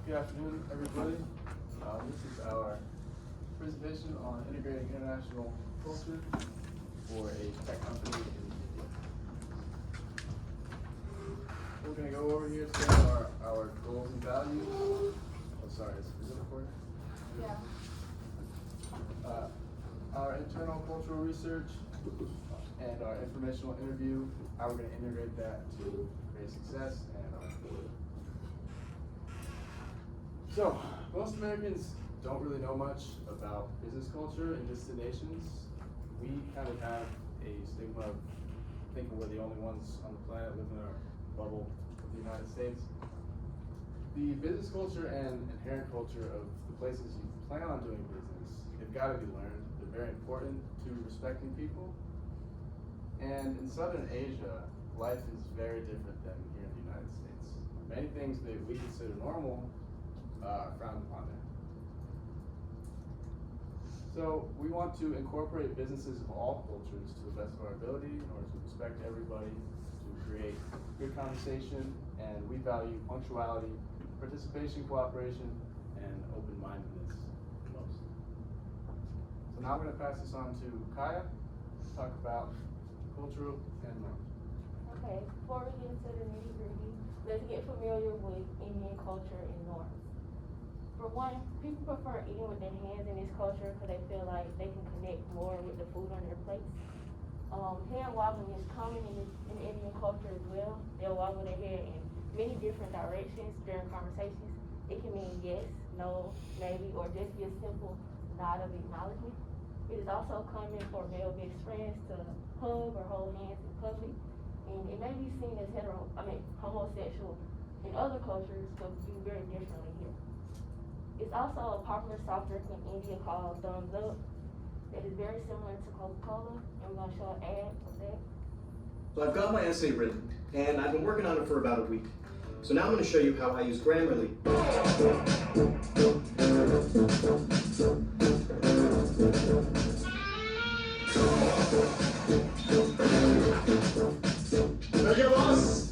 Good afternoon, everybody. This is our presentation on integrating international culture for a tech company in India. We're going to go over here today our goals and values. Oh, sorry, is it recording? Yeah. Our internal cultural research and our informational interview, how we're going to integrate that to create success and our So, most Americans don't really know much about business culture in destinations. We kind of have a stigma of thinking we're the only ones on the planet living in our bubble of the United States. The business culture and inherent culture of the places you plan on doing business, they've got to be learned. They're very important to respecting people. And in Southern Asia, life is very different than here in the United States. Many things that we consider normal frowned upon there. So we want to incorporate businesses of all cultures to the best of our ability in order to respect everybody, to create good conversation, and we value punctuality, participation, cooperation, and open-mindedness the most. So now I'm going to pass this on to Kaya to talk about cultural and norms. Okay, before we get into the nitty-gritty, let's get familiar with Indian culture and norms. For one, people prefer eating with their hands in this culture because they feel like they can connect more with the food on their plates. Hand wobbling is common in Indian culture as well. They'll wobble their head in many different directions during conversations. It can mean yes, no, maybe, or just be a simple nod of acknowledgement. It is also common for male best friends to hug or hold hands in public, and it may be seen as homosexual in other cultures, but viewed very differently here. It's also a popular soft drink in India called Thumbs Up that is very similar to Coca-Cola, and we're going to show an ad of that. So I've got my essay written, and I've been working on it for about a week. So now I'm going to show you how I use Grammarly. Thank you, boss.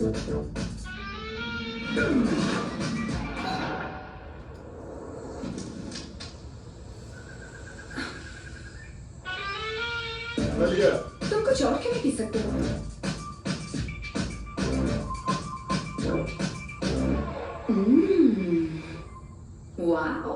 तुम कुछ और क्यों नहीं P सकते हो? Wow.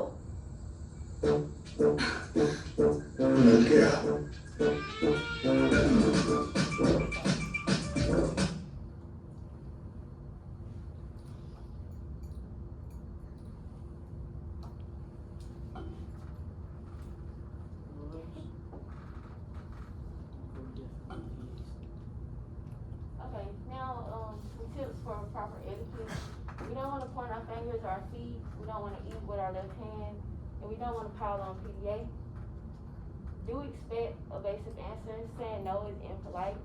Okay, now some tips for proper etiquette. We don't want to point our fingers or our feet. We don't want to eat with our left hand, and we don't want to pile on PDA. Do expect evasive answers. Saying no is impolite,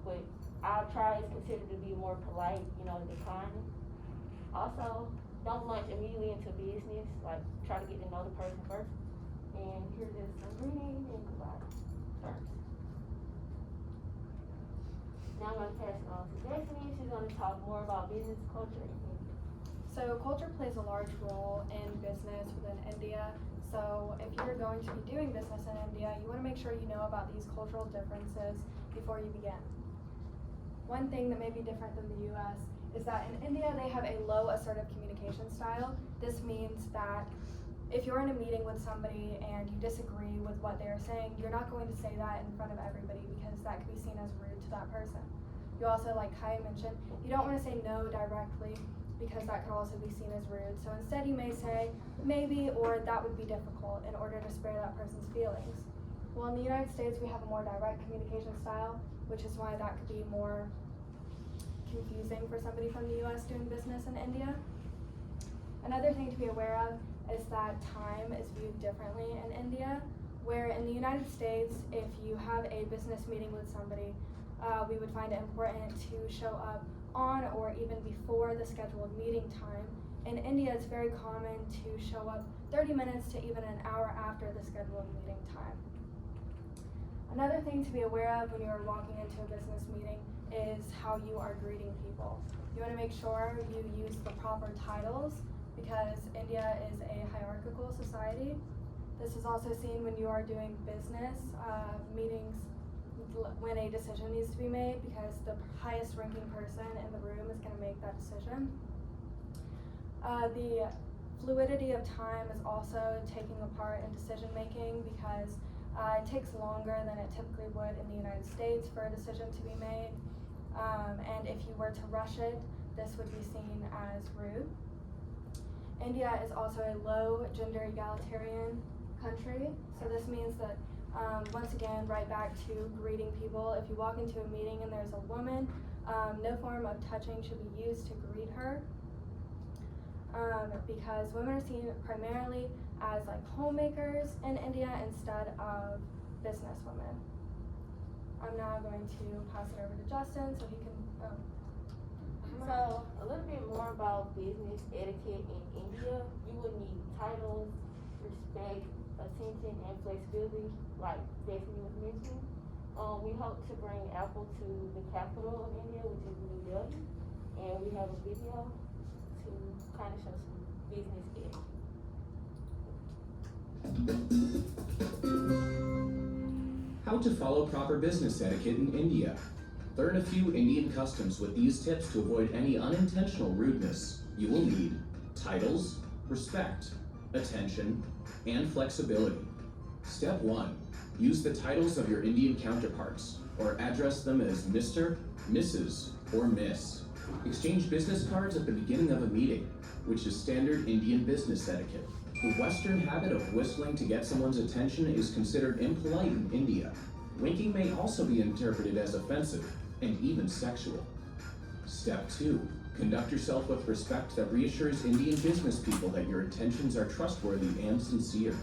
but I'll try is considered to be more polite, declining. Also, don't launch immediately into business, like try to get to know the person first. And here's just some reading and goodbye terms. Now I'm going to pass it on to Destiny. She's going to talk more about business culture in India. So culture plays a large role in business within India. So if you're going to be doing business in India, you want to make sure you know about these cultural differences before you begin. One thing that may be different than the US is that in India they have a low assertive communication style. This means that if you're in a meeting with somebody and you disagree with what they're saying, you're not going to say that in front of everybody because that could be seen as rude to that person. You also, like Kaya mentioned, you don't want to say no directly because that could also be seen as rude. So instead you may say maybe or that would be difficult in order to spare that person's feelings. Well, in the United States we have a more direct communication style, which is why that could be more confusing for somebody from the US doing business in India. Another thing to be aware of is that time is viewed differently in India, where in the United States, if you have a business meeting with somebody, we would find it important to show up on or even before the scheduled meeting time. In India, it's very common to show up 30 minutes to even an hour after the scheduled meeting time. Another thing to be aware of when you are walking into a business meeting is how you are greeting people. You want to make sure you use the proper titles because India is a hierarchical society. This is also seen when you are doing business meetings when a decision needs to be made, because the highest ranking person in the room is going to make that decision. The fluidity of time is also taking a part in decision making, because it takes longer than it typically would in the United States for a decision to be made. And if you were to rush it, this would be seen as rude. India is also a low gender egalitarian country, so this means that once again, right back to greeting people. If you walk into a meeting and there's a woman, no form of touching should be used to greet her, because women are seen primarily as like homemakers in India instead of business women. I'm now going to pass it over to Justin so he can. So, a little bit more about business etiquette in India. You would need titles, respect, attention, and flexibility, like Stephanie was mentioning. We hope to bring Apple to the capital of India, which is New Delhi, and we have a video to kind of show some business etiquette. How to follow proper business etiquette in India. Learn a few Indian customs with these tips to avoid any unintentional rudeness. You will need titles, respect, attention, and flexibility. Step 1. Use the titles of your Indian counterparts, or address them as Mr., Mrs., or Miss. Exchange business cards at the beginning of a meeting, which is standard Indian business etiquette. The Western habit of whistling to get someone's attention is considered impolite in India. Winking may also be interpreted as offensive and even sexual. Step 2. Conduct yourself with respect that reassures Indian business people that your intentions are trustworthy and sincere.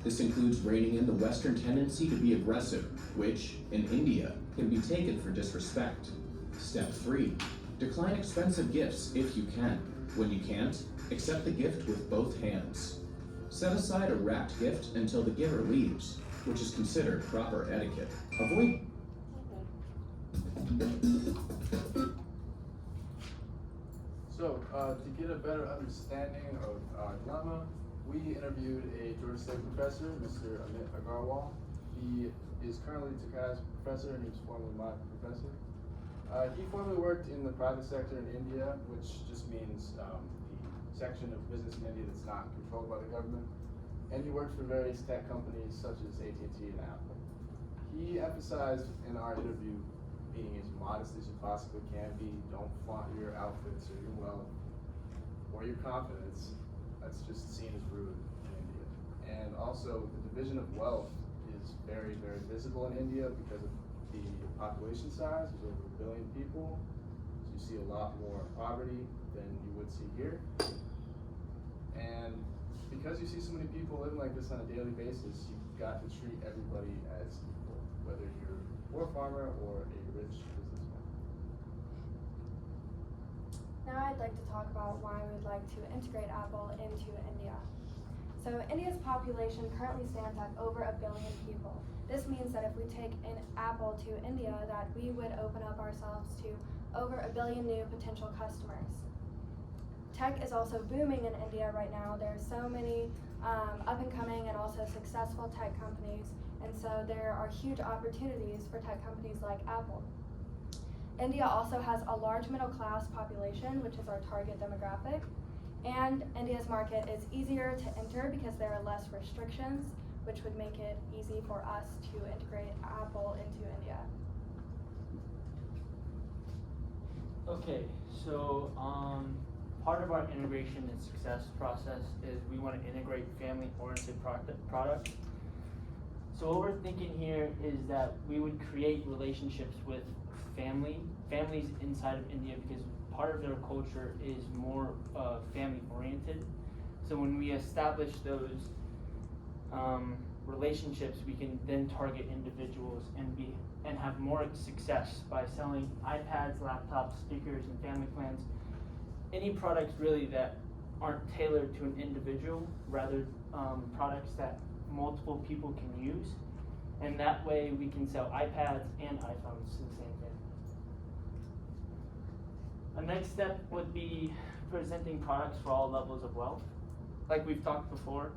This includes reining in the Western tendency to be aggressive, which, in India, can be taken for disrespect. Step 3. Decline expensive gifts if you can. When you can't, accept the gift with both hands. Set aside a wrapped gift until the giver leaves, which is considered proper etiquette. Avoid. So, to get a better understanding of grammar, we interviewed a Georgia State professor, Mr. Amit Agarwal. He is currently Takai's professor, and he was formerly my professor. He formerly worked in the private sector in India, which just means the section of business in India that's not controlled by the government. And he worked for various tech companies such as AT&T and Apple. He emphasized in our interview being as modest as you possibly can be. Don't flaunt your outfits or your wealth or your confidence. That's just seen as rude in India. And also, the division of wealth is very, very visible in India because of the population size. There's over 1 billion people. So you see a lot more poverty than you would see here. And because you see so many people living like this on a daily basis, you've got to treat everybody as equal, whether you're a poor farmer or a rich businessman. Now I'd like to talk about why we would like to integrate Apple into India. So India's population currently stands at over 1 billion people. This means that if we take an Apple to India, that we would open up ourselves to over 1 billion new potential customers. Tech is also booming in India right now. There are so many up and coming and also successful tech companies, and so there are huge opportunities for tech companies like Apple. India also has a large middle class population, which is our target demographic, and India's market is easier to enter because there are less restrictions, which would make it easy for us to integrate Apple into India. Okay, so part of our integration and success process is we want to integrate family-oriented products. So what we're thinking here is that we would create relationships with families inside of India, because part of their culture is more family-oriented. So when we establish those relationships, we can then target individuals and have more success by selling iPads, laptops, speakers, and family plans. Any products really that aren't tailored to an individual, rather products that multiple people can use, and that way we can sell iPads and iPhones to the same thing. The next step would be presenting products for all levels of wealth. Like we've talked before,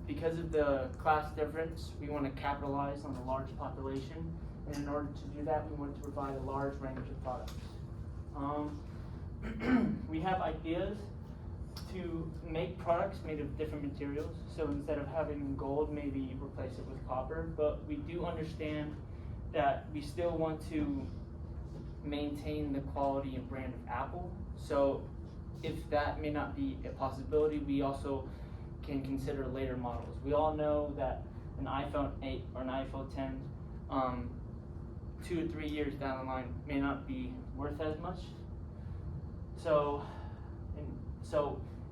because of the class difference, we want to capitalize on the large population, and in order to do that, we want to provide a large range of products. We have ideas to make products made of different materials. So instead of having gold, maybe replace it with copper. But we do understand that we still want to maintain the quality and brand of Apple. So if that may not be a possibility, we also can consider later models. We all know that an iPhone 8 or an iPhone 10, 2 or 3 years down the line may not be worth as much. So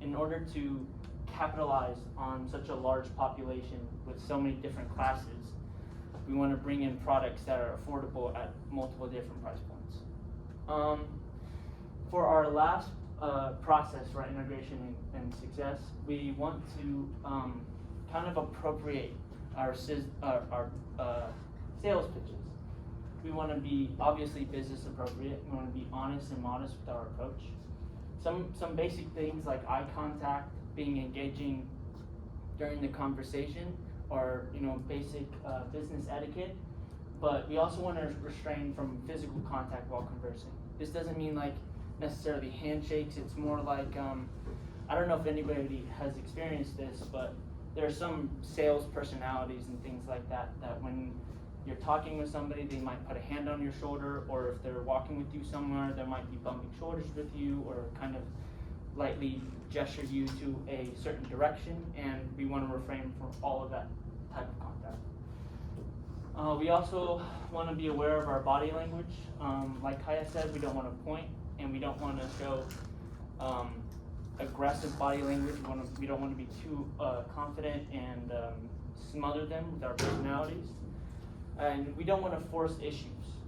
in order to capitalize on such a large population with so many different classes, we want to bring in products that are affordable at multiple different price points. For our last process for integration and success, we want to kind of appropriate our sales pitches. We want to be obviously business appropriate. We want to be honest and modest with our approach. Some basic things like eye contact, being engaging during the conversation, or basic business etiquette. But we also want to refrain from physical contact while conversing. This doesn't mean like necessarily handshakes. It's more like I don't know if anybody has experienced this, but there are some sales personalities and things like that when you're talking with somebody, they might put a hand on your shoulder, or if they're walking with you somewhere, they might be bumping shoulders with you, or kind of lightly gesture you to a certain direction, and we want to refrain from all of that type of contact. We also want to be aware of our body language. Like Kaya said, we don't want to point, and we don't want to show aggressive body language. We don't want to be too confident and smother them with our personalities. And we don't want to force issues.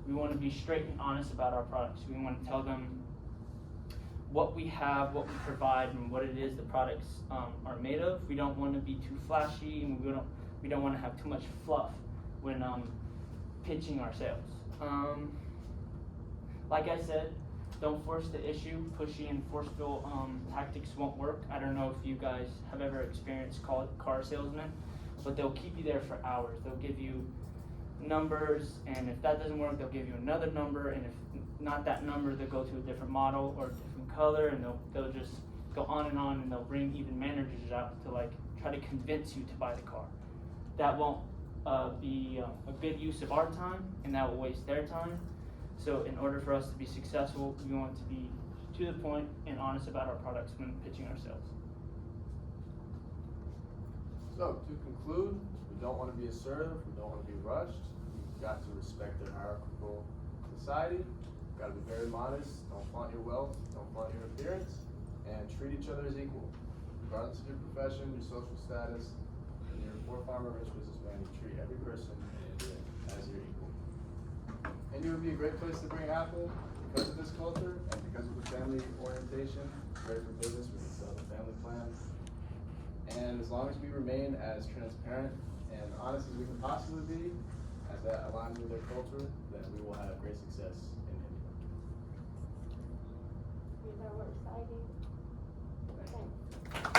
We want to be straight and honest about our products. We want to tell them what we have, what we provide, and what it is the products are made of. We don't want to be too flashy, and we don't want to have too much fluff when pitching our sales. Like I said, don't force the issue. Pushy and forceful tactics won't work. I don't know if you guys have ever experienced car salesmen, but they'll keep you there for hours. They'll give you numbers, and if that doesn't work, they'll give you another number, and if not that number, they'll go to a different model or a different color, and they'll just go on, and they'll bring even managers out to like try to convince you to buy the car. That won't be a good use of our time, and that will waste their time. So in order for us to be successful, we want to be to the point and honest about our products when pitching ourselves. So to conclude, we don't want to be assertive, we don't want to be rushed. We've got to respect their hierarchical society. We've got to be very modest, don't flaunt your wealth, don't flaunt your appearance, and treat each other as equal. Regardless of your profession, your social status, and you're a poor farmer, rich businessman, you treat every person in India as your equal. India would be a great place to bring Apple because of this culture and because of the family orientation. Great for business, we can sell the family plan. And as long as we remain as transparent and honest as we can possibly be, as that aligns with their culture, then we will have great success in India. Is that what exciting? Thank you. Thanks.